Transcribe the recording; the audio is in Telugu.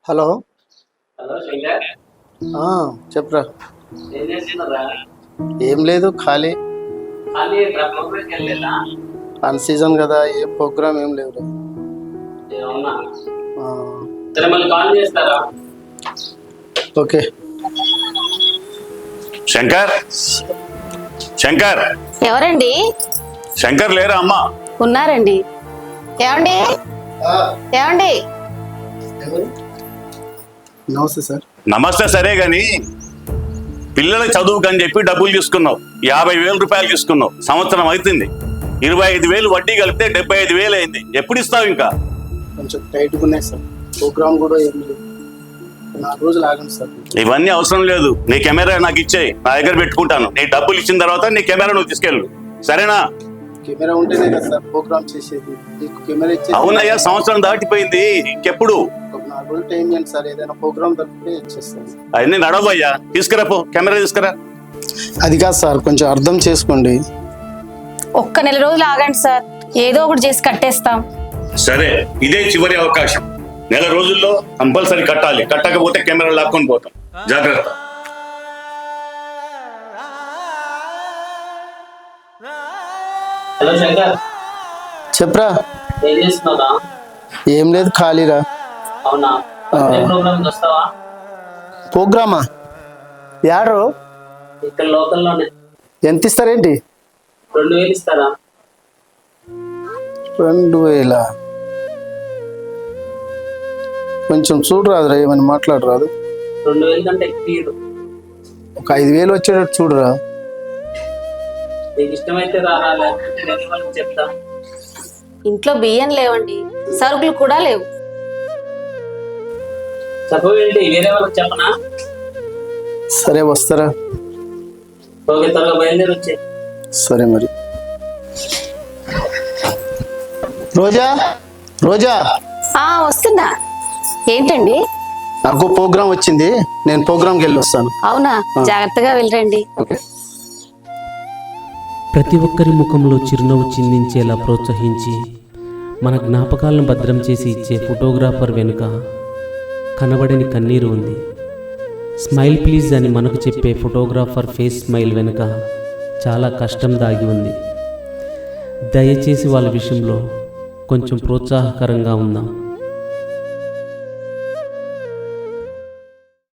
హలో. హలో శంకర్, చెప్పురా. ఏం చేస్తున్నారా? ఏం లేదు, ఖాళీ. ఖాళీ ప్రోగ్రామ్కి వెళ్ళలేదా? అన్ సీజన్ కదా, ఏ ప్రోగ్రామ్ ఏం లేవురా. ఏమన్నా ఆ, సరే, మళ్ళీ కాల్ చేస్తారా? ఓకే. శంకర్, శంకర్, ఎవరండి? శంకర్ లేరా అమ్మా? ఉన్నారండి. ఏమండి? ఏమండి? ఎవరు? నమస్తే సార్. నమస్తే. సరే గాని పిల్లల చదువుకు అని చెప్పి డబ్బులు తీసుకున్నావు. 50,000 రూపాయలు తీసుకున్నావు. సంవత్సరం అవుతుంది. 25,000 వడ్డీ కలిపితే 75,000 అయింది. ఎప్పుడు ఇస్తావు? ఇంకా కొంచెం టైట్గా ఉన్నాయి సార్. ప్రోగ్రామ్ కూడా ఏం లేదు. 4 రోజులు ఆగండి సార్. ఇవన్నీ అవసరం లేదు. నీ కెమెరా నాకు ఇచ్చేయి, నా దగ్గర పెట్టుకుంటాను. నీ డబ్బులు ఇచ్చిన తర్వాత నీ కెమెరా నువ్వు తీసుకెళ్ళు, సరేనా? కెమెరా ఉంటేనే కదా సార్ ప్రోగ్రామ్ చేసేది. మీకు కెమెరా ఇచ్చేది. అవునయ్యా, సంవత్సరం దాటిపోయింది. ఇంకెప్పుడు? ఒక 4 రోజులు టైం ఇవ్వండి సార్. ఏదైనా ప్రోగ్రామ్ దొరికితే ఇచ్చేస్తాను. అవన్నీ నడవయ్యా. తీసుకురా పో, కెమెరా తీసుకురా. అది కాదు సార్, కొంచెం అర్థం చేసుకోండి. ఒక్క నెల రోజులు ఆగండి సార్, ఏదో ఒకటి చేసి కట్టేస్తాం. సరే, ఇదే చివరి అవకాశం. నెల రోజుల్లో కంపల్సరీ కట్టాలి. కట్టకపోతే కెమెరా లాక్కొని పోతాం. జాగ్రత్త. హలో శంకర్, చెప్పురా. ఏం చేస్తున్నారా? ఏం లేదు, ఖాళీరా. అవునా? ప్రోగ్రామ్కి వస్తావా? ప్రోగ్రామా? యాడో? ఇక్కడ లోకల్లోనే. ఎంత ఇస్తారేంటి? 2,000 ఇస్తారా? 2,000? కొంచెం చూడరాదురా, ఏమైనా మాట్లాడరాదు? 2,000 కంటే ఎక్కువ. ఒక 5,000 వచ్చేటట్టు చూడరా. నీకు ఇష్టమైతే రారా, లేకపోతే నేను వాళ్ళకి చెప్తా. ఇంట్లో బియ్యం లేవండి, సరుకులు కూడా లేవు. చెప్పవేంటి, వేరే వాళ్ళకి చెప్పనా? సరే, వస్తారా? ఓకే, త్వరగా బయలుదేరి వచ్చే. సరే మరి. రోజా, రోజా, వస్తున్నా. ఏంటండి? నాకు ప్రోగ్రామ్ వచ్చింది, నేను ప్రోగ్రామ్కి వెళ్ళి వస్తాను. అవునా? జాగ్రత్తగా వెళ్ళరండి. ఓకే. ప్రతి ఒక్కరి ముఖంలో చిరునవ్వు చిందించేలా ప్రోత్సహించి మన జ్ఞాపకాలను భద్రం చేసి ఇచ్చే ఫోటోగ్రాఫర్ వెనుక కనబడని కన్నీరు ఉంది. స్మైల్ ప్లీజ్ అని మనకు చెప్పే ఫోటోగ్రాఫర్ ఫేస్ స్మైల్ వెనుక చాలా కష్టం దాగి ఉంది. దయచేసి వాళ్ళ విషయంలో కొంచెం ప్రోత్సాహకరంగా ఉందాం.